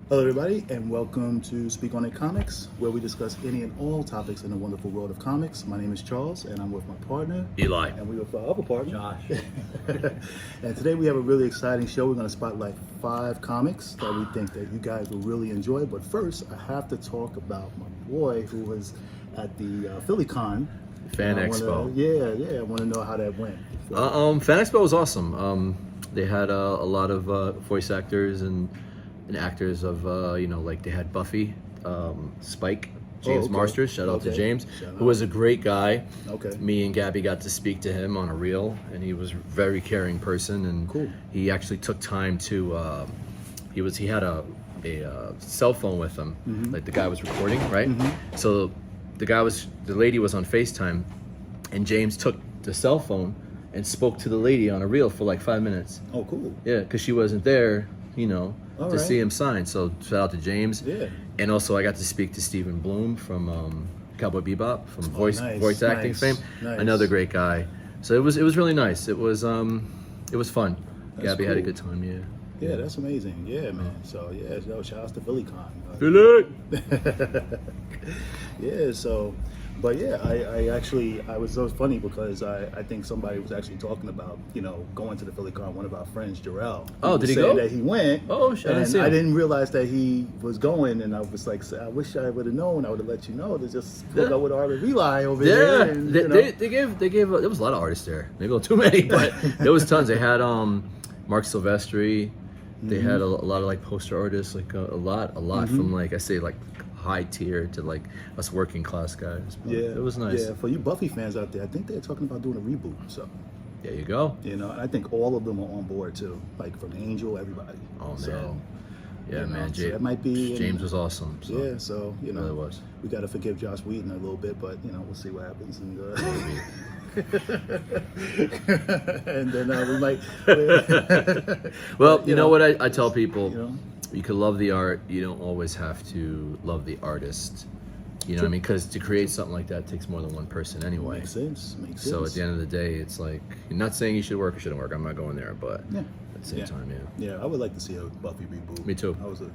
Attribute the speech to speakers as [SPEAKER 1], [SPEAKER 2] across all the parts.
[SPEAKER 1] Hello, everybody, and welcome to Speak On It Comics, where we discuss any and all topics in the wonderful world of comics. My name is Charles, and I'm with my partner,
[SPEAKER 2] Eli.
[SPEAKER 1] and we with our other partner,
[SPEAKER 3] Josh.
[SPEAKER 1] And today we have a really exciting show. We're going to spotlight 5 comics that we think that you guys will really enjoy. But first, I have to talk about my boy who was at the PhillyCon.
[SPEAKER 2] Fan Expo.
[SPEAKER 1] I want to know how that went.
[SPEAKER 2] Fan Expo was awesome. They had a lot of voice actors and actors of, like they had Buffy, Spike, James
[SPEAKER 1] okay.
[SPEAKER 2] Marsters. Shout out to
[SPEAKER 1] Okay.
[SPEAKER 2] James,
[SPEAKER 1] Shout
[SPEAKER 2] who
[SPEAKER 1] out.
[SPEAKER 2] was a great guy.
[SPEAKER 1] Okay.
[SPEAKER 2] Me and Gabby got to speak to him on a reel, and he was a very caring person. And
[SPEAKER 1] Cool.
[SPEAKER 2] he actually took time to. He had a cell phone with him, like the guy was recording, right? So the lady was on FaceTime, and James took the cell phone and spoke to the lady on a reel for like 5 minutes.
[SPEAKER 1] Oh, cool.
[SPEAKER 2] Yeah, because she wasn't there,
[SPEAKER 1] All
[SPEAKER 2] to
[SPEAKER 1] right.
[SPEAKER 2] see him sign. So shout out to James.
[SPEAKER 1] Yeah.
[SPEAKER 2] And also I got to speak to Stephen Bloom from Cowboy Bebop, from voice
[SPEAKER 1] nice,
[SPEAKER 2] acting
[SPEAKER 1] nice,
[SPEAKER 2] fame.
[SPEAKER 1] nice.
[SPEAKER 2] Another great guy. So it was really nice. It was fun.
[SPEAKER 1] That's
[SPEAKER 2] Gabby had a
[SPEAKER 1] cool.
[SPEAKER 2] good time. Yeah.
[SPEAKER 1] Yeah, that's amazing. Yeah, man. So, shout out to PhillyCon. Yeah, so, but yeah, I was so funny because I think somebody was actually talking about, going to the PhillyCon. One of our friends, Jarrell.
[SPEAKER 2] Oh,
[SPEAKER 1] was
[SPEAKER 2] did he
[SPEAKER 1] saying
[SPEAKER 2] go?
[SPEAKER 1] that he went.
[SPEAKER 2] Oh, shit, I didn't
[SPEAKER 1] And
[SPEAKER 2] see
[SPEAKER 1] I
[SPEAKER 2] him.
[SPEAKER 1] didn't realize that he was going, and I was like, I wish I would have known. I would have let you know to just hook up with our Eli over
[SPEAKER 2] Yeah,
[SPEAKER 1] there. And,
[SPEAKER 2] they gave there was a lot of artists there. Maybe a little too many, but there was tons. They had Mark Silvestri. They had a lot of like poster artists, like a lot from like I say like high tier to like us working class guys. But
[SPEAKER 1] yeah,
[SPEAKER 2] it was nice.
[SPEAKER 1] Yeah, for you Buffy fans out there, I think they're talking about doing a reboot. So.
[SPEAKER 2] There you go.
[SPEAKER 1] And I think all of them are on board too, like from Angel, everybody.
[SPEAKER 2] Oh man,
[SPEAKER 1] So,
[SPEAKER 2] yeah, man.
[SPEAKER 1] so that might be.
[SPEAKER 2] James was awesome. So.
[SPEAKER 1] Yeah, so
[SPEAKER 2] It really was.
[SPEAKER 1] we got to forgive Josh Whedon a little bit, but we'll see what happens. And, and then we might.
[SPEAKER 2] Well,
[SPEAKER 1] But,
[SPEAKER 2] you know what I tell people,
[SPEAKER 1] you know.
[SPEAKER 2] you can love the art. You don't always have to love the artist. You know what I mean? Because to create something like that takes more than one person anyway.
[SPEAKER 1] Makes sense. Makes
[SPEAKER 2] So
[SPEAKER 1] sense.
[SPEAKER 2] at the end of the day, it's like, you're not saying you should work or shouldn't work. I'm not going there, but
[SPEAKER 1] Yeah.
[SPEAKER 2] at the same time, yeah.
[SPEAKER 1] Yeah, I would like to see a Buffy reboot.
[SPEAKER 2] Me too.
[SPEAKER 1] I was a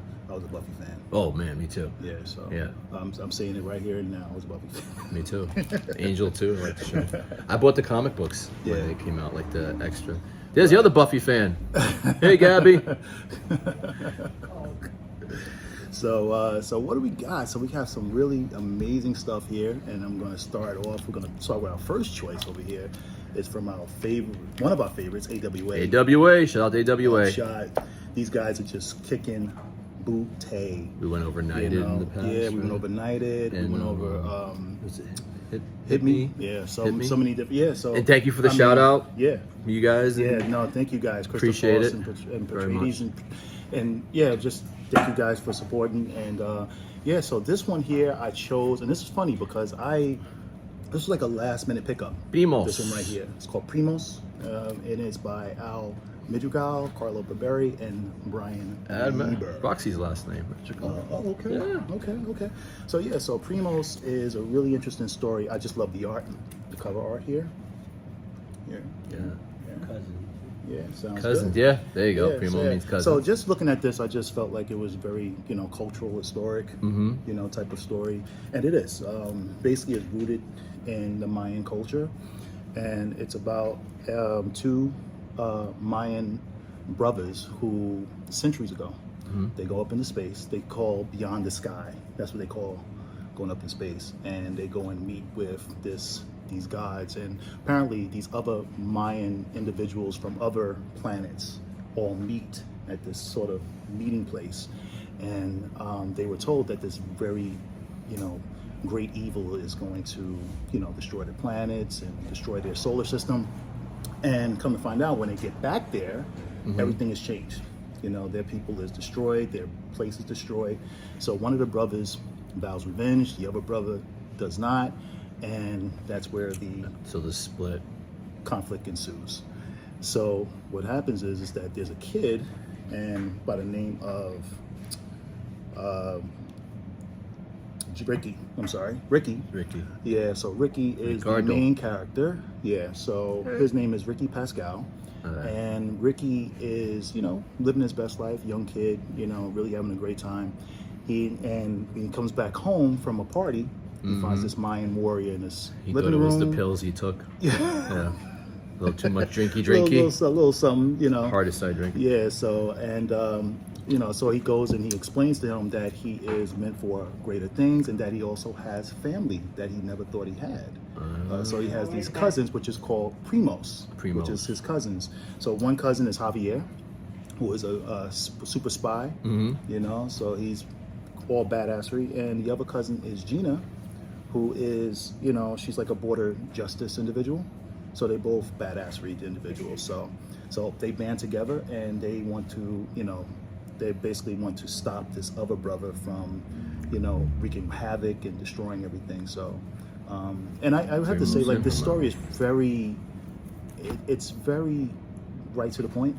[SPEAKER 1] Buffy fan.
[SPEAKER 2] Oh man, me too.
[SPEAKER 1] Yeah, so
[SPEAKER 2] Yeah.
[SPEAKER 1] I'm saying it right here and now. I was a Buffy fan.
[SPEAKER 2] Me too. Angel too. I like the show. I bought the comic books when
[SPEAKER 1] Yeah.
[SPEAKER 2] they came out, like the extra. There's the other Buffy fan. Hey, Gabby.
[SPEAKER 1] So what do we got? So we have some really amazing stuff here, and I'm going to start off. We're going to start with our first choice over here. It's from our favorite, one of our favorites, AWA.
[SPEAKER 2] AWA. Shout out to AWA.
[SPEAKER 1] Shot. These guys are just kicking booty.
[SPEAKER 2] We went over Nighted in the past.
[SPEAKER 1] Yeah, we went
[SPEAKER 2] right?
[SPEAKER 1] over Nighted.
[SPEAKER 2] And,
[SPEAKER 1] we went over
[SPEAKER 2] was it
[SPEAKER 1] Hit Me. Yeah, so
[SPEAKER 2] Hit Me?
[SPEAKER 1] so many different. Yeah, so
[SPEAKER 2] And thank you for the shout out.
[SPEAKER 1] Yeah.
[SPEAKER 2] You guys.
[SPEAKER 1] Yeah, no, thank you guys. Christopher
[SPEAKER 2] Appreciate
[SPEAKER 1] Foss
[SPEAKER 2] it
[SPEAKER 1] and
[SPEAKER 2] very
[SPEAKER 1] Patrides and yeah, just thank you guys for supporting. And yeah, so this one here I chose, and this is funny because this was like a last minute pickup.
[SPEAKER 2] Primos.
[SPEAKER 1] This one right here. It's called Primos. And it's by Al Madrigal, Carlo Barberi, and Brian Lieber.
[SPEAKER 2] Roxy's last name.
[SPEAKER 1] Okay.
[SPEAKER 2] Yeah.
[SPEAKER 1] Okay. So yeah, so Primos is a really interesting story. I just love the art, the cover art here. Yeah.
[SPEAKER 3] Cousin.
[SPEAKER 1] Yeah, sounds
[SPEAKER 2] Cousin.
[SPEAKER 1] good.
[SPEAKER 2] Yeah. There you go.
[SPEAKER 1] Yeah,
[SPEAKER 2] Primo
[SPEAKER 1] so,
[SPEAKER 2] means cousin.
[SPEAKER 1] So just looking at this, I just felt like it was very, cultural, historic, type of story, and it is. Basically, it's rooted in the Mayan culture, and it's about 2 Mayan brothers who centuries ago they go up into space. They call beyond the sky. That's what they call going up in space, and they go and meet with these gods, and apparently these other Mayan individuals from other planets all meet at this sort of meeting place, and they were told that this very great evil is going to destroy the planets and destroy their solar system. And come to find out, when they get back there, everything has changed. Their people is destroyed, their place is destroyed. So one of the brothers vows revenge, the other brother does not, and that's where the
[SPEAKER 2] split.
[SPEAKER 1] conflict ensues. So what happens is that there's a kid, and by the name of Ricky. Ricky. Yeah, so Ricky is the main character. Yeah, so his name is Ricky Pascal, And Ricky is, living his best life, young kid, really having a great time. He comes back home from a party. He finds this Mayan warrior in his living room.
[SPEAKER 2] He thought it was the pills he took. Yeah. A little too much drinky.
[SPEAKER 1] A little something,
[SPEAKER 2] Hardest side drink.
[SPEAKER 1] Yeah, so, so he goes and he explains to him that he is meant for greater things and that he also has family that he never thought he had. So he has these cousins, which is called Primos, which is his cousins. So one cousin is Javier, who is a super spy, so he's all badassery. And the other cousin is Gina, who is, she's like a border justice individual. So they both badassery individuals. So they band together and they want to, they basically want to stop this other brother from, wreaking havoc and destroying everything. So, and I have to say, like, this story is it's very right to the point.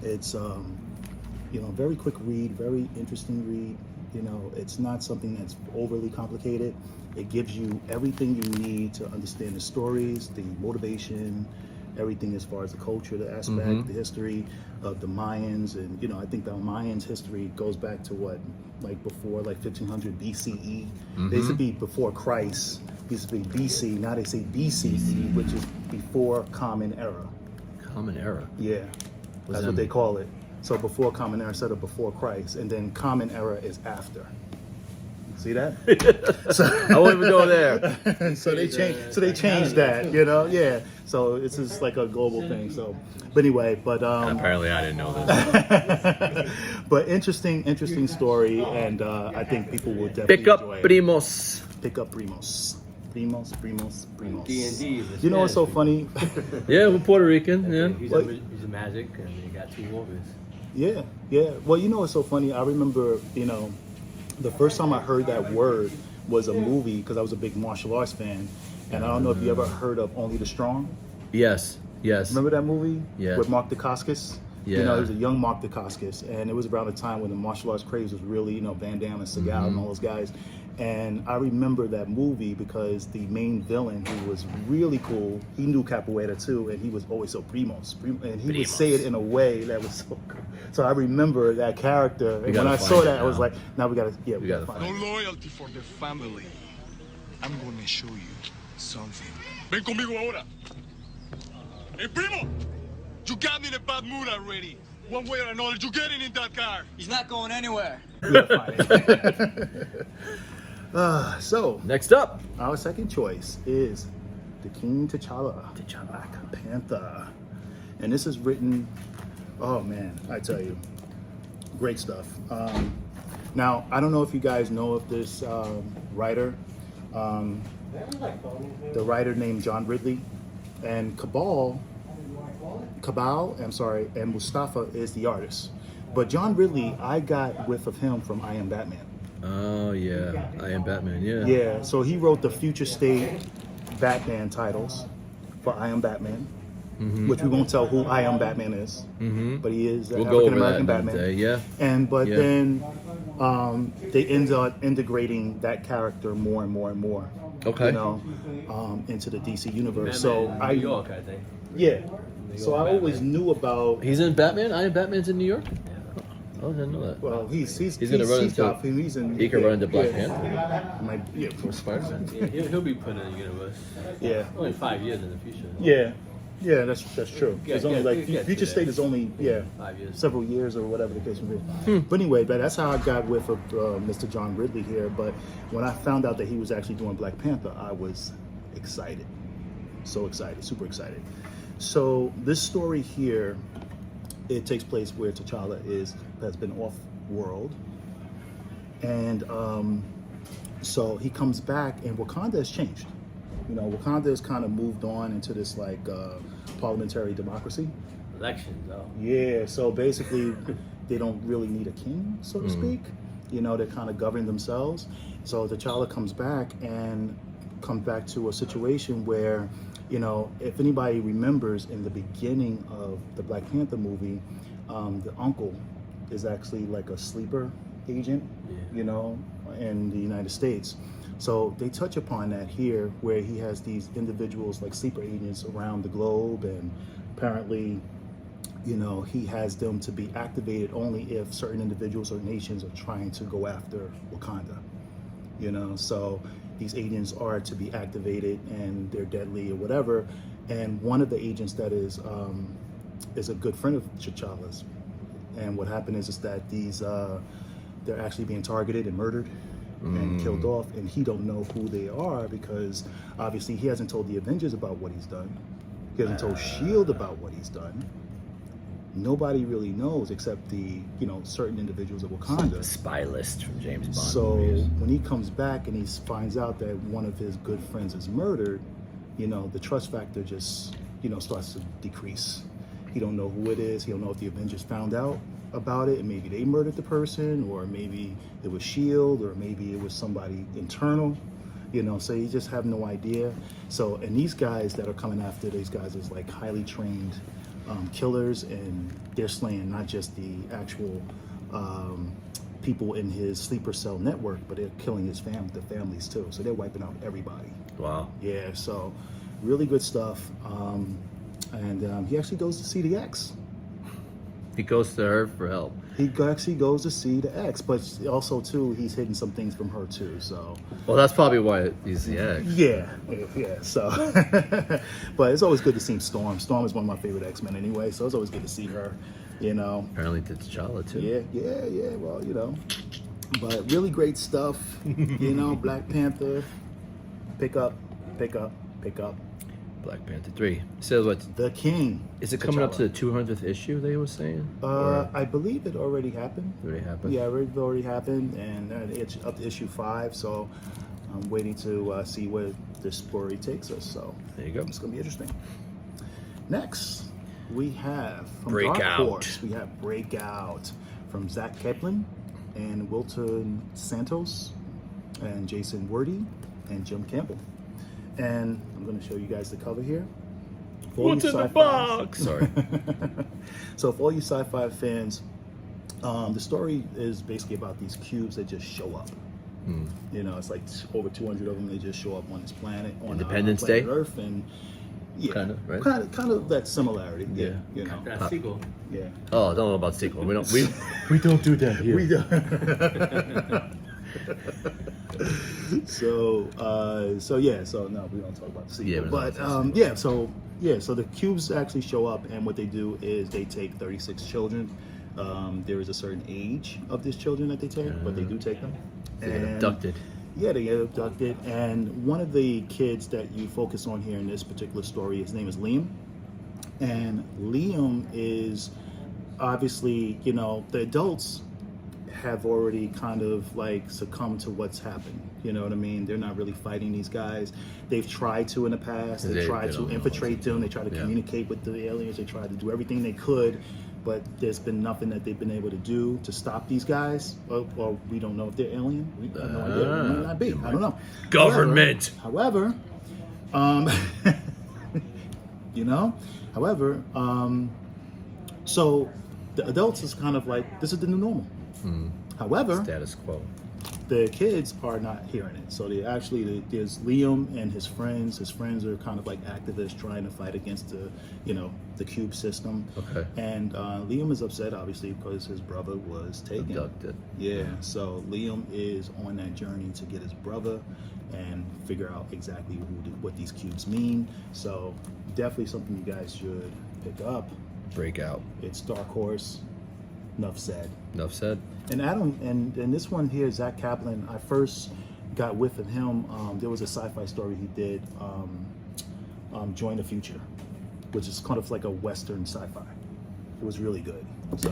[SPEAKER 1] It's, very quick read, very interesting read. It's not something that's overly complicated. It gives you everything you need to understand the stories, the motivation, everything as far as the culture, the aspect, the history of the Mayans. And, I think the Mayans' history goes back to before 1500 BCE. They used to be before Christ. It used to be BC. Now they say BCE, which is before Common Era.
[SPEAKER 2] Common Era?
[SPEAKER 1] Yeah. That's what they call it. So before Common Era instead of before Christ. And then Common Era is after. See that?
[SPEAKER 2] I won't even go there.
[SPEAKER 1] So they changed that, Yeah. So it's just like a global thing. So, but anyway,
[SPEAKER 2] apparently I didn't know this.
[SPEAKER 1] But interesting story, and I think people will definitely
[SPEAKER 3] Pick up
[SPEAKER 1] enjoy it.
[SPEAKER 3] Primos.
[SPEAKER 1] Pick up Primos. Primos.
[SPEAKER 4] D&D.
[SPEAKER 1] You know what's so funny?
[SPEAKER 2] Yeah, we're Puerto Rican. Yeah.
[SPEAKER 4] He's a magic, and he got 2 movies.
[SPEAKER 1] Yeah. Well, you know what's so funny? I remember, the first time I heard that word was a movie because I was a big martial arts fan, and I don't know if you ever heard of Only the Strong.
[SPEAKER 2] Yes.
[SPEAKER 1] Remember that movie?
[SPEAKER 2] Yeah.
[SPEAKER 1] With Mark Dacascos?
[SPEAKER 2] Yeah.
[SPEAKER 1] He was a young Mark Dacascos, and it was around the time when the martial arts craze was really, Van Damme and Seagal and all those guys. And I remember that movie because the main villain, who was really cool, he knew capoeira too, and he was always so primos. And he would say it in a way that was so cool. So I remember that character, and when I saw that, I was like, now we gotta find it.
[SPEAKER 5] No loyalty for the family. I'm gonna show you something. Ven conmigo ahora. Hey, primo! You got me in a bad mood already. One way or another, you're getting in that car.
[SPEAKER 4] He's not going anywhere.
[SPEAKER 1] So
[SPEAKER 2] Next up.
[SPEAKER 1] our second choice is the King T'Challa, Black Panther, and this is written. Oh man, I tell you, great stuff. Now I don't know if you guys know of this writer, the writer named John Ridley, and Cabal, and Mustafa is the artist. But John Ridley, I got whiff of him from I Am Batman.
[SPEAKER 2] Oh yeah, I Am Batman. Yeah.
[SPEAKER 1] Yeah, so he wrote the future state Batman titles for I Am Batman, which we won't tell who I Am Batman is, but he is an
[SPEAKER 2] We'll go
[SPEAKER 1] African
[SPEAKER 2] over that
[SPEAKER 1] American
[SPEAKER 2] another
[SPEAKER 1] Batman.
[SPEAKER 2] day. Yeah.
[SPEAKER 1] Then they end up integrating that character more and more and more.
[SPEAKER 2] Okay.
[SPEAKER 1] Into the DC universe.
[SPEAKER 4] Batman
[SPEAKER 1] So
[SPEAKER 4] in New York, I think.
[SPEAKER 1] yeah. So I always knew about.
[SPEAKER 2] He's in Batman. I Am Batman's in New York. Oh, I didn't know that.
[SPEAKER 1] Well, he's
[SPEAKER 2] gonna run into.
[SPEAKER 1] got- he's in.
[SPEAKER 2] He can run into Black
[SPEAKER 1] yeah.
[SPEAKER 2] Panther.
[SPEAKER 1] For
[SPEAKER 2] Spider-Man.
[SPEAKER 4] Yeah, he'll be put in the universe.
[SPEAKER 1] Yeah.
[SPEAKER 4] Only 5 years in the future.
[SPEAKER 1] Yeah, that's true. It's only like
[SPEAKER 4] get to
[SPEAKER 1] future
[SPEAKER 4] that.
[SPEAKER 1] state is only
[SPEAKER 4] 5 years.
[SPEAKER 1] several years or whatever the case may be. But anyway, that's how I got with Mr. John Ridley here. But when I found out that he was actually doing Black Panther, I was excited, so excited, super excited. So this story here, it takes place where T'Challa has been off world, and so he comes back, and Wakanda has changed. Wakanda has kind of moved on into this parliamentary democracy.
[SPEAKER 4] Elections, though.
[SPEAKER 1] Yeah, so basically they don't really need a king, so to speak. They kind of govern themselves. So T'Challa comes back to a situation where, if anybody remembers in the beginning of the Black Panther movie, the uncle is actually like a sleeper agent, in the United States. So they touch upon that here, where he has these individuals like sleeper agents around the globe, and apparently you know, he has them to be activated only if certain individuals or nations are trying to go after Wakanda. You know, so these agents are to be activated and they're deadly or whatever. And one of the agents that is a good friend of T'Challa's. And what happened is that these they're actually being targeted and murdered and killed off, and he don't know who they are because obviously he hasn't told the Avengers about what he's done. He hasn't told Shield about what he's done. Nobody really knows except the, you know, certain individuals of Wakanda.
[SPEAKER 2] The spy list from James Bond
[SPEAKER 1] So
[SPEAKER 2] movies.
[SPEAKER 1] when he comes back and he finds out that one of his good friends is murdered, you know, the trust factor just, you know, starts to decrease. He don't know who it is. He don't know if the Avengers found out about it and maybe they murdered the person, or maybe it was Shield, or maybe it was somebody internal. You know, so you just have no idea. So, and these guys that are coming after these guys is like highly trained killers, and they're slaying not just the actual people in his sleeper cell network, but they're killing his the families too. So they're wiping out everybody.
[SPEAKER 2] Wow.
[SPEAKER 1] Yeah, so really good stuff. And he actually goes to see the X.
[SPEAKER 2] He goes to her for help.
[SPEAKER 1] He actually goes to see the X, but also too, he's hidden some things from her too. So
[SPEAKER 2] Well, that's probably why he's the X.
[SPEAKER 1] yeah. So, but it's always good to see Storm. Storm is one of my favorite X-Men anyway, so it's always good to see her. You know.
[SPEAKER 2] Apparently to T'Challa too.
[SPEAKER 1] Yeah. Well, you know, but really great stuff. You know, Black Panther. Pick up.
[SPEAKER 2] Black Panther 3. Says what?
[SPEAKER 1] The King.
[SPEAKER 2] Is it coming up
[SPEAKER 1] T'Challa.
[SPEAKER 2] to the 200th issue they were saying? Or
[SPEAKER 1] I believe it already happened.
[SPEAKER 2] did it happen?
[SPEAKER 1] Yeah, it already happened, and it's up to issue 5. So I'm waiting to see where this story takes us. So
[SPEAKER 2] There you go.
[SPEAKER 1] it's gonna be interesting. Next, we have from
[SPEAKER 2] Breakout.
[SPEAKER 1] Dark Horse. We have Breakout from Zach Kaplan and Wilton Santos and Jason Wordy and Jim Campbell. And I'm going to show you guys the cover here. For
[SPEAKER 2] What's
[SPEAKER 1] you
[SPEAKER 2] in the
[SPEAKER 1] sci-fi-
[SPEAKER 2] box? Sorry.
[SPEAKER 1] So for all you sci-fi fans, the story is basically about these cubes that just show up. You know, it's like over 200 of them. They just show up on this planet, on
[SPEAKER 2] Independence
[SPEAKER 1] planet
[SPEAKER 2] Day?
[SPEAKER 1] Earth, and yeah,
[SPEAKER 2] Kinda, right?
[SPEAKER 1] kind of that similarity. Yeah, you know,
[SPEAKER 4] That sequel.
[SPEAKER 1] yeah.
[SPEAKER 2] Oh, I don't know about sequel. We don't do that here.
[SPEAKER 1] We don't. So no, we don't talk about the sequel.
[SPEAKER 2] Yeah, we don't
[SPEAKER 1] but
[SPEAKER 2] talk about
[SPEAKER 1] so the cubes actually show up, and what they do is they take 36 children. There is a certain age of these children that they take, but they do take them.
[SPEAKER 2] They get abducted.
[SPEAKER 1] Yeah, they get abducted, and one of the kids that you focus on here in this particular story, his name is Liam, and Liam is obviously, you know, the adults have already kind of like succumbed to what's happened. You know what I mean? They're not really fighting these guys. They've tried to in the past. They tried
[SPEAKER 2] they
[SPEAKER 1] to
[SPEAKER 2] don't know
[SPEAKER 1] infiltrate
[SPEAKER 2] what to
[SPEAKER 1] them.
[SPEAKER 2] do.
[SPEAKER 1] They tried to
[SPEAKER 2] Yeah.
[SPEAKER 1] communicate with the aliens. They tried to do everything they could, but there's been nothing that they've been able to do to stop these guys. Well, we don't know if they're alien. We have no idea. They might not be. I don't know.
[SPEAKER 2] Government.
[SPEAKER 1] However, you know, so the adults is kind of like, this is the new normal. However,
[SPEAKER 2] Status quo.
[SPEAKER 1] the kids are not hearing it. So they actually, there's Liam and his friends. His friends are kind of like activists trying to fight against the, you know, the cube system.
[SPEAKER 2] Okay.
[SPEAKER 1] And Liam is upset, obviously, because his brother was taken.
[SPEAKER 2] Abducted.
[SPEAKER 1] Yeah. So Liam is on that journey to get his brother and figure out exactly what these cubes mean. So definitely something you guys should pick up.
[SPEAKER 2] Breakout.
[SPEAKER 1] It's Dark Horse. Enough said.
[SPEAKER 2] Enough said.
[SPEAKER 1] And Adam, and this one here, Zach Kaplan, I first got with him. There was a sci-fi story he did, Join the Future, which is kind of like a Western sci-fi. It was really good. So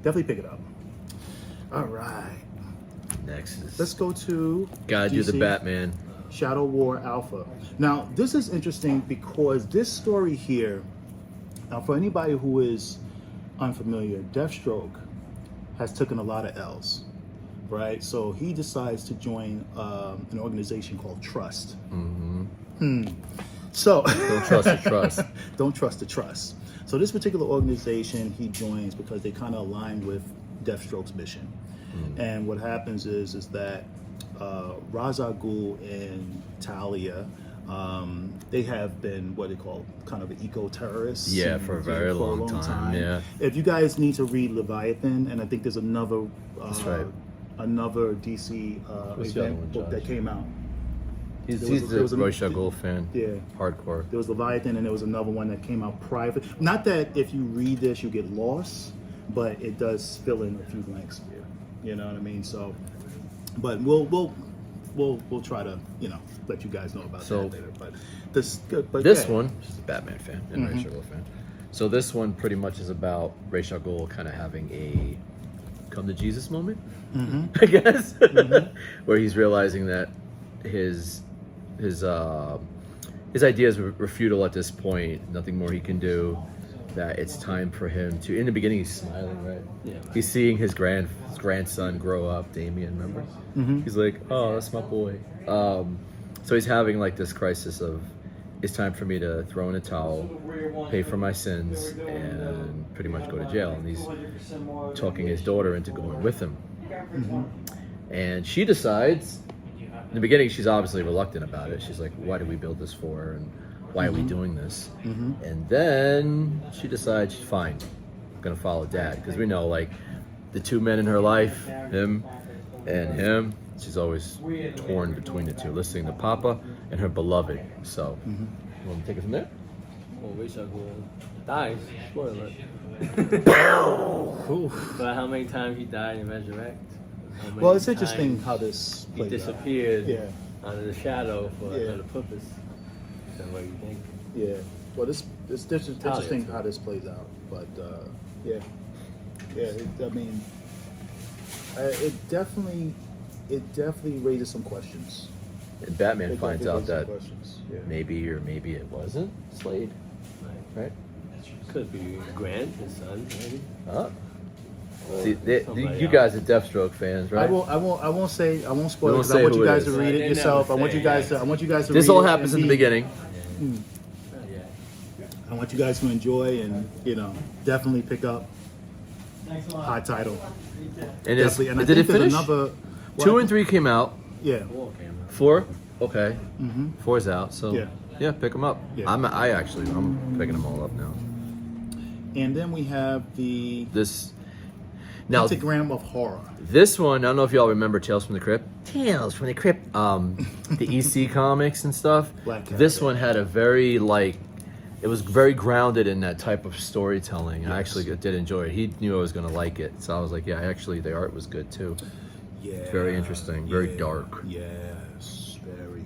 [SPEAKER 1] definitely pick it up. All right.
[SPEAKER 2] Next is
[SPEAKER 1] Let's go to
[SPEAKER 2] gotta do the
[SPEAKER 1] DC
[SPEAKER 2] Batman.
[SPEAKER 1] Shadow War Alpha. Now, this is interesting because this story here, now for anybody who is unfamiliar, Deathstroke has taken a lot of L's, right? So he decides to join an organization called Trust. So
[SPEAKER 2] Don't trust the trust.
[SPEAKER 1] don't trust the trust. So this particular organization he joins because they kind of align with Deathstroke's mission. And what happens is that Ra's al Ghul and Talia They have been what they call kind of eco-terrorists.
[SPEAKER 2] Yeah,
[SPEAKER 1] and,
[SPEAKER 2] for a very long time, yeah.
[SPEAKER 1] If you guys need to read Leviathan, and I think there's another
[SPEAKER 2] That's right.
[SPEAKER 1] another DC
[SPEAKER 2] What's the other
[SPEAKER 1] event
[SPEAKER 2] one,
[SPEAKER 1] book that
[SPEAKER 2] Josh?
[SPEAKER 1] came out.
[SPEAKER 2] He's
[SPEAKER 1] there was
[SPEAKER 2] a
[SPEAKER 1] a-
[SPEAKER 2] Roy Chagall fan.
[SPEAKER 1] Yeah.
[SPEAKER 2] Hardcore.
[SPEAKER 1] There was Leviathan, and there was another one that came out private. Not that if you read this you get lost, but it does fill in a few blanks here. You know what I mean? So, but we'll try to let you guys know about
[SPEAKER 2] So,
[SPEAKER 1] that later. But but
[SPEAKER 2] This
[SPEAKER 1] yeah.
[SPEAKER 2] one, she's a Batman fan and Ray Chagall fan. So this one pretty much is about Ray Chagall kind of having a come to Jesus moment, I guess, where he's realizing that his ideas were futile at this point. Nothing more he can do. That it's time for him to. In the beginning, he's smiling, right?
[SPEAKER 4] Yeah.
[SPEAKER 2] He's seeing his grandson grow up. Damien, remember? He's like, oh, that's my boy. So he's having like this crisis of, it's time for me to throw in a towel, pay for my sins, and pretty much go to jail. And he's talking his daughter into going with him. And she decides. In the beginning, she's obviously reluctant about it. She's like, why did we build this for? And why are we doing this? And then she decides, fine, I'm going to follow Dad. Because we know, like, the two men in her life, him and him, she's always torn between the two, listening to Papa and her beloved. So, you want to take it from there?
[SPEAKER 4] Well, Ray Chagall dies. Spoiler.
[SPEAKER 1] Ooh.
[SPEAKER 4] But how many times he died and resurrected?
[SPEAKER 1] Well, it's interesting how this
[SPEAKER 4] he
[SPEAKER 1] plays out.
[SPEAKER 4] disappeared
[SPEAKER 1] Yeah.
[SPEAKER 4] under the shadow for
[SPEAKER 1] Yeah.
[SPEAKER 4] another purpose. So what do you think?
[SPEAKER 1] Yeah. Well, this is interesting how this plays out, but yeah. It definitely raises some questions.
[SPEAKER 2] And Batman
[SPEAKER 1] It
[SPEAKER 2] finds
[SPEAKER 1] definitely
[SPEAKER 2] out
[SPEAKER 1] raises some
[SPEAKER 2] that
[SPEAKER 1] questions. Yeah.
[SPEAKER 2] maybe it wasn't Slade, right?
[SPEAKER 4] Could be Grant, his son, maybe.
[SPEAKER 2] Huh?
[SPEAKER 4] Or
[SPEAKER 2] See,
[SPEAKER 4] somebody
[SPEAKER 2] you
[SPEAKER 4] else.
[SPEAKER 2] guys are Deathstroke fans, right?
[SPEAKER 1] I won't spoil
[SPEAKER 2] We
[SPEAKER 1] it
[SPEAKER 2] won't
[SPEAKER 1] because I
[SPEAKER 2] say
[SPEAKER 1] want
[SPEAKER 2] who
[SPEAKER 1] you
[SPEAKER 2] it
[SPEAKER 1] guys
[SPEAKER 2] is.
[SPEAKER 1] to read
[SPEAKER 4] They
[SPEAKER 1] it yourself.
[SPEAKER 4] never
[SPEAKER 1] I want you
[SPEAKER 4] say,
[SPEAKER 1] guys
[SPEAKER 4] yeah.
[SPEAKER 1] to
[SPEAKER 2] This
[SPEAKER 1] read
[SPEAKER 2] all
[SPEAKER 1] it
[SPEAKER 2] happens
[SPEAKER 1] and
[SPEAKER 2] in the
[SPEAKER 1] be-
[SPEAKER 2] beginning.
[SPEAKER 1] I want you guys to enjoy and definitely pick up High Title.
[SPEAKER 2] And
[SPEAKER 1] Definitely. And I
[SPEAKER 2] did it
[SPEAKER 1] think there's
[SPEAKER 2] finish?
[SPEAKER 1] another
[SPEAKER 2] 2 and 3 came out.
[SPEAKER 1] Yeah.
[SPEAKER 4] War camera.
[SPEAKER 2] 4, okay. 4's out. So
[SPEAKER 1] Yeah.
[SPEAKER 2] pick them up.
[SPEAKER 1] Yeah.
[SPEAKER 2] I'm picking them all up now.
[SPEAKER 1] And then we have the
[SPEAKER 2] This now
[SPEAKER 1] Pentagram of Horror.
[SPEAKER 2] this one, I don't know if y'all remember Tales from the Crypt. Tales from the Crypt. The EC comics and stuff.
[SPEAKER 1] Black Cat,
[SPEAKER 2] This
[SPEAKER 1] yeah.
[SPEAKER 2] one had a very it was very grounded in that type of storytelling. I actually did enjoy it. He knew I was going to like it, so I was like, yeah, actually, the art was good too.
[SPEAKER 1] Yeah.
[SPEAKER 2] Very interesting, very
[SPEAKER 1] yeah,
[SPEAKER 2] dark.
[SPEAKER 1] Yes, very.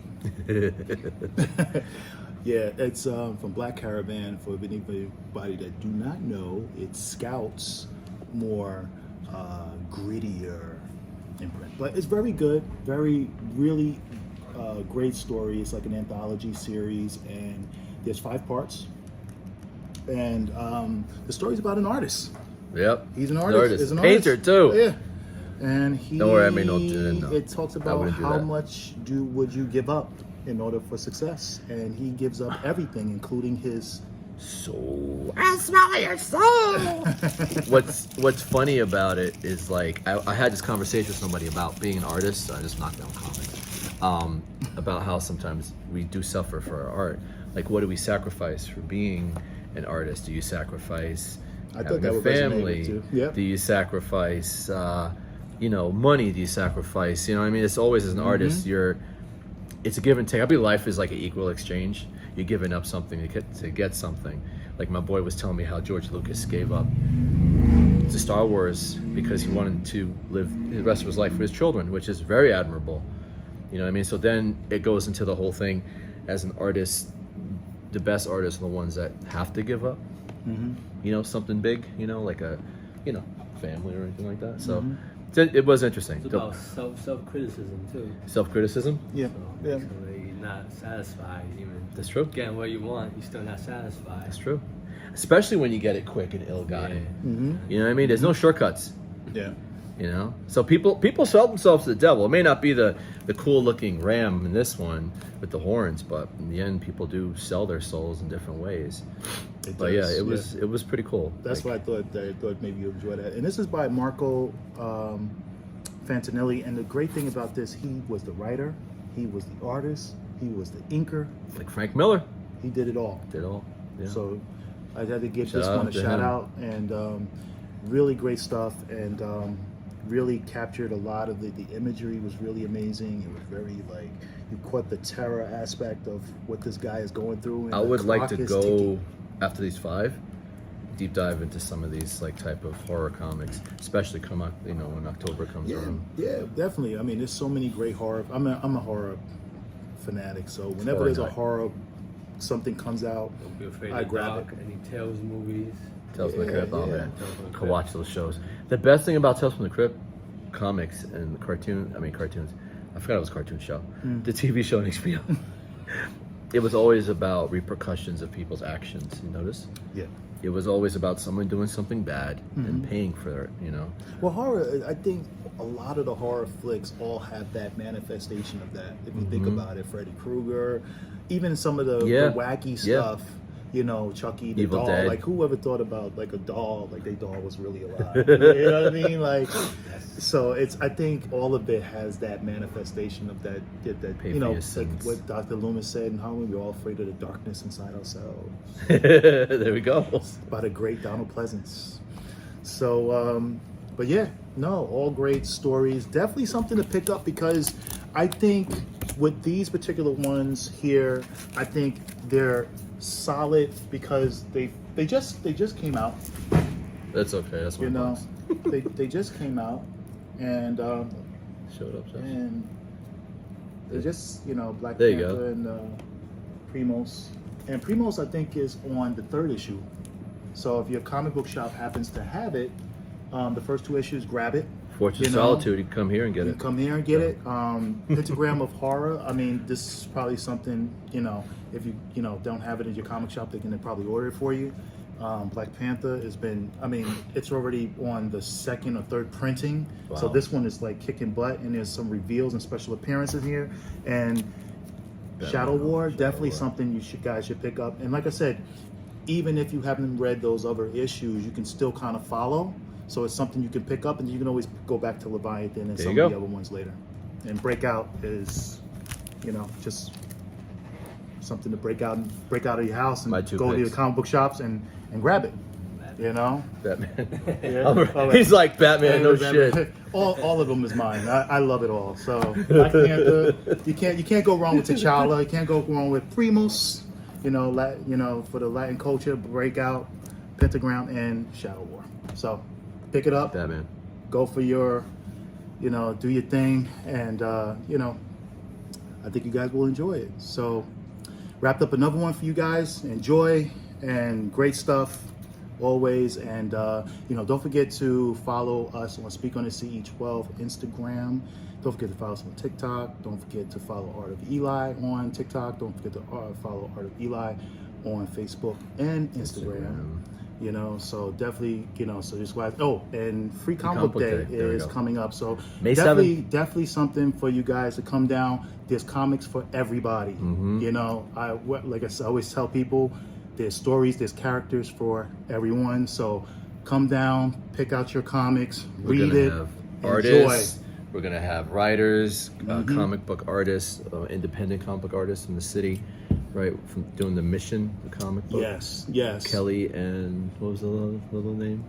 [SPEAKER 1] Yeah, it's from Black Caravan. For anybody that do not know, it scouts more grittier imprint, but it's very good. Really great story. It's like an anthology series, and there's 5 parts. And the story's about an artist.
[SPEAKER 2] Yep.
[SPEAKER 1] He's an
[SPEAKER 2] The
[SPEAKER 1] artist. He's an
[SPEAKER 2] Painter
[SPEAKER 1] artist.
[SPEAKER 2] too.
[SPEAKER 1] Yeah. And he.
[SPEAKER 2] Don't worry, I made no.
[SPEAKER 1] It talks
[SPEAKER 2] I
[SPEAKER 1] about
[SPEAKER 2] wouldn't do
[SPEAKER 1] how
[SPEAKER 2] that.
[SPEAKER 1] much would you give up in order for success, and he gives up everything, including his.
[SPEAKER 2] So I smell your soul. What's funny about it is like I had this conversation with somebody about being an artist. So I just knocked down comments about how sometimes we do suffer for our art. Like, what do we sacrifice for being an artist? Do you sacrifice
[SPEAKER 1] I thought
[SPEAKER 2] having
[SPEAKER 1] that
[SPEAKER 2] a
[SPEAKER 1] would resonate
[SPEAKER 2] family?
[SPEAKER 1] with you. Yep.
[SPEAKER 2] Do you sacrifice money? Do you sacrifice? I mean, it's always as an artist, it's a give and take. I believe life is like an equal exchange. You're giving up something to get something. Like my boy was telling me how George Lucas gave up to Star Wars because he wanted to live the rest of his life with his children, which is very admirable. You know what I mean? So then it goes into the whole thing. As an artist, the best artists are the ones that have to give up. Something big. Like a family or anything like that. So it was interesting.
[SPEAKER 4] It's about self-criticism too.
[SPEAKER 2] Self-criticism.
[SPEAKER 1] Yeah. Yeah.
[SPEAKER 4] So you're not satisfied, even
[SPEAKER 2] That's true.
[SPEAKER 4] getting what you want, you're still not satisfied.
[SPEAKER 2] That's true. Especially when you get it quick and ill-gotten.
[SPEAKER 1] Mm-hmm.
[SPEAKER 2] You know what I mean? There's no shortcuts.
[SPEAKER 1] Yeah.
[SPEAKER 2] So people sell themselves to the devil. It may not be the cool-looking ram in this one with the horns, but in the end, people do sell their souls in different ways. But yeah, it was pretty cool.
[SPEAKER 1] That's why I thought maybe you enjoy that. And this is by Marco Fantinelli. And the great thing about this, he was the writer, he was the artist, He was the inker.
[SPEAKER 2] Like Frank Miller.
[SPEAKER 1] He did it all.
[SPEAKER 2] Did all. Yeah.
[SPEAKER 1] So I had to give
[SPEAKER 2] Shout
[SPEAKER 1] this
[SPEAKER 2] out
[SPEAKER 1] one a
[SPEAKER 2] to
[SPEAKER 1] shout
[SPEAKER 2] him.
[SPEAKER 1] out, and really great stuff, and really captured a lot of the imagery was really amazing. It was very like you caught the terror aspect of what this guy is going through. And
[SPEAKER 2] I
[SPEAKER 1] the
[SPEAKER 2] would like to
[SPEAKER 1] clock is
[SPEAKER 2] go
[SPEAKER 1] ticking.
[SPEAKER 2] after these 5, deep dive into some of these like type of horror comics, especially come out, you know, when October comes
[SPEAKER 1] Yeah,
[SPEAKER 2] around.
[SPEAKER 1] yeah, definitely. I mean, there's so many great horror. I'm a horror fanatic, so whenever
[SPEAKER 2] horror
[SPEAKER 1] there's a
[SPEAKER 2] night.
[SPEAKER 1] horror, something comes out,
[SPEAKER 4] Don't be afraid
[SPEAKER 1] I
[SPEAKER 4] of the
[SPEAKER 1] grab
[SPEAKER 4] dark.
[SPEAKER 1] it.
[SPEAKER 4] Any Tales movies.
[SPEAKER 2] Tales from the Crypt, oh
[SPEAKER 1] yeah.
[SPEAKER 2] man,
[SPEAKER 4] Tales from the
[SPEAKER 2] go
[SPEAKER 4] Crypt.
[SPEAKER 2] watch those shows. The best thing about Tales from the Crypt comics and cartoons, I forgot it was a cartoon show, the TV show on HBO. It was always about repercussions of people's actions. You notice?
[SPEAKER 1] yeah.
[SPEAKER 2] It was always about someone doing something bad and paying for it. You know,
[SPEAKER 1] Well, horror, I think a lot of the horror flicks all have that manifestation of that. If you think about it, Freddy Krueger, even some of the wacky
[SPEAKER 2] Yeah.
[SPEAKER 1] stuff, you know, Chucky the
[SPEAKER 2] Evil
[SPEAKER 1] doll.
[SPEAKER 2] Dead.
[SPEAKER 1] Like, whoever thought about like a doll, like their doll was really alive? You know what I mean? Like, so it's. I think all of it has that manifestation of that.
[SPEAKER 2] Pay
[SPEAKER 1] You
[SPEAKER 2] for
[SPEAKER 1] know,
[SPEAKER 2] your
[SPEAKER 1] like
[SPEAKER 2] sins.
[SPEAKER 1] what Dr. Loomis said in Halloween, we're all afraid of the darkness inside ourselves.
[SPEAKER 2] there we go.
[SPEAKER 1] By the great Donald Pleasance. So, but yeah, no, all great stories. Definitely something to pick up because I think with these particular ones here, I think they're solid because they just came out.
[SPEAKER 2] That's okay. That's my
[SPEAKER 1] You know,
[SPEAKER 2] box.
[SPEAKER 1] they just came out, and
[SPEAKER 2] Showed up. Josh.
[SPEAKER 1] they just Black
[SPEAKER 2] There you
[SPEAKER 1] Panther
[SPEAKER 2] go.
[SPEAKER 1] and Primos, and Primos I think is on the 3rd issue. So if your comic book shop happens to have it, the first 2 issues, grab it.
[SPEAKER 2] Fortune
[SPEAKER 1] You
[SPEAKER 2] of
[SPEAKER 1] know,
[SPEAKER 2] Solitude. You can come here and get
[SPEAKER 1] You
[SPEAKER 2] it.
[SPEAKER 1] come here and get it. Pentagram of Horror. I mean, this is probably something, if you don't have it in your comic shop, they can probably order it for you. Black Panther has been, it's already on the 2nd or 3rd printing. So
[SPEAKER 2] Wow.
[SPEAKER 1] this one is like kicking butt, and there's some reveals and special appearances here. And Shadow War, definitely something guys should pick up. And like I said, even if you haven't read those other issues, you can still kind of follow. So it's something you can pick up, and you can always go back to Leviathan and
[SPEAKER 2] There
[SPEAKER 1] some
[SPEAKER 2] you
[SPEAKER 1] of the
[SPEAKER 2] go.
[SPEAKER 1] other ones later. And Breakout is, just something to break out of your house and
[SPEAKER 2] My
[SPEAKER 1] go
[SPEAKER 2] 2
[SPEAKER 1] to your
[SPEAKER 2] picks.
[SPEAKER 1] comic book shops and grab it.
[SPEAKER 2] Batman.
[SPEAKER 1] Yeah.
[SPEAKER 2] All right.
[SPEAKER 1] All right.
[SPEAKER 2] He's like Batman. No
[SPEAKER 1] Batman.
[SPEAKER 2] shit.
[SPEAKER 1] All of them is mine. I love it all. So Black Panther, you can't go wrong with T'Challa. You can't go wrong with Primos. For the Latin culture, Breakout, Pentagram, and Shadow War. So pick it up.
[SPEAKER 2] Batman.
[SPEAKER 1] Go for your, do your thing, and I think you guys will enjoy it. So wrapped up another one for you guys. Enjoy, and great stuff always. And don't forget to follow us on Speak on the CE12 Instagram. Don't forget to follow us on TikTok. Don't forget to follow Art of Eli on TikTok. Don't forget to follow Art of Eli on Facebook and Instagram. So definitely, so just guys. Oh, and Free Comic Book Day
[SPEAKER 2] There we
[SPEAKER 1] is
[SPEAKER 2] go.
[SPEAKER 1] coming up. So
[SPEAKER 2] May
[SPEAKER 1] definitely something for you guys to come down. There's comics for everybody. Like I always tell people, there's stories, there's characters for everyone. So come down, pick out your comics,
[SPEAKER 2] We're
[SPEAKER 1] read
[SPEAKER 2] gonna
[SPEAKER 1] it,
[SPEAKER 2] have
[SPEAKER 1] enjoy.
[SPEAKER 2] artists. We're gonna have writers, comic book artists, independent comic book artists in the city, right? From doing the Mission, the comic book.
[SPEAKER 1] Yes.
[SPEAKER 2] Kelly and what was the little name?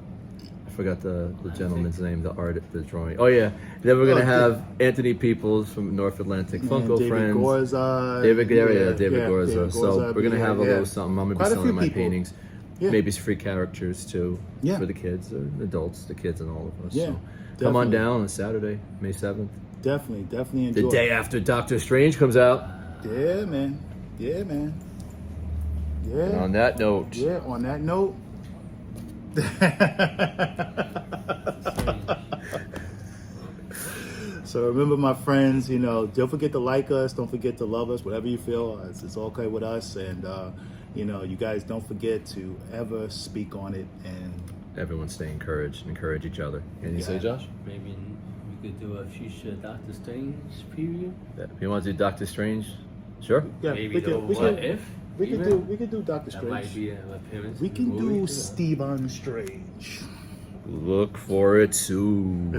[SPEAKER 2] I forgot the gentleman's name. The drawing. Oh yeah. Then we're gonna have Anthony Peoples from North Atlantic Funko
[SPEAKER 1] David
[SPEAKER 2] Friends.
[SPEAKER 1] Gorza.
[SPEAKER 2] David
[SPEAKER 1] Gorza.
[SPEAKER 2] Gorza. So we're gonna have a little something. I'm gonna
[SPEAKER 1] Quite
[SPEAKER 2] be
[SPEAKER 1] a
[SPEAKER 2] selling
[SPEAKER 1] few
[SPEAKER 2] my
[SPEAKER 1] people.
[SPEAKER 2] paintings.
[SPEAKER 1] Yeah.
[SPEAKER 2] Maybe some free characters too for the kids or adults, the kids and all of us.
[SPEAKER 1] Yeah,
[SPEAKER 2] So come on
[SPEAKER 1] definitely.
[SPEAKER 2] down on Saturday, May 7th.
[SPEAKER 1] Definitely enjoy.
[SPEAKER 2] The day after Doctor Strange comes out.
[SPEAKER 1] Yeah, man.
[SPEAKER 2] And
[SPEAKER 1] Yeah.
[SPEAKER 2] on that note,
[SPEAKER 1] Yeah, on that note. So remember, my friends, don't forget to like us, don't forget to love us, whatever you feel, it's okay with us. And, you guys don't forget to ever speak on it. And
[SPEAKER 2] everyone stay encouraged and encourage each other. Anything to say, Josh?
[SPEAKER 4] Maybe we could do a future Doctor Strange preview.
[SPEAKER 2] If you want to do Doctor Strange, sure.
[SPEAKER 1] yeah,
[SPEAKER 4] Maybe the what if.
[SPEAKER 1] we could
[SPEAKER 4] even?
[SPEAKER 1] we could do Doctor
[SPEAKER 4] That might
[SPEAKER 1] Strange.
[SPEAKER 4] be an appearance.
[SPEAKER 1] We
[SPEAKER 4] in the
[SPEAKER 1] can
[SPEAKER 4] movie,
[SPEAKER 1] do Stephen Strange.
[SPEAKER 2] Look for it soon.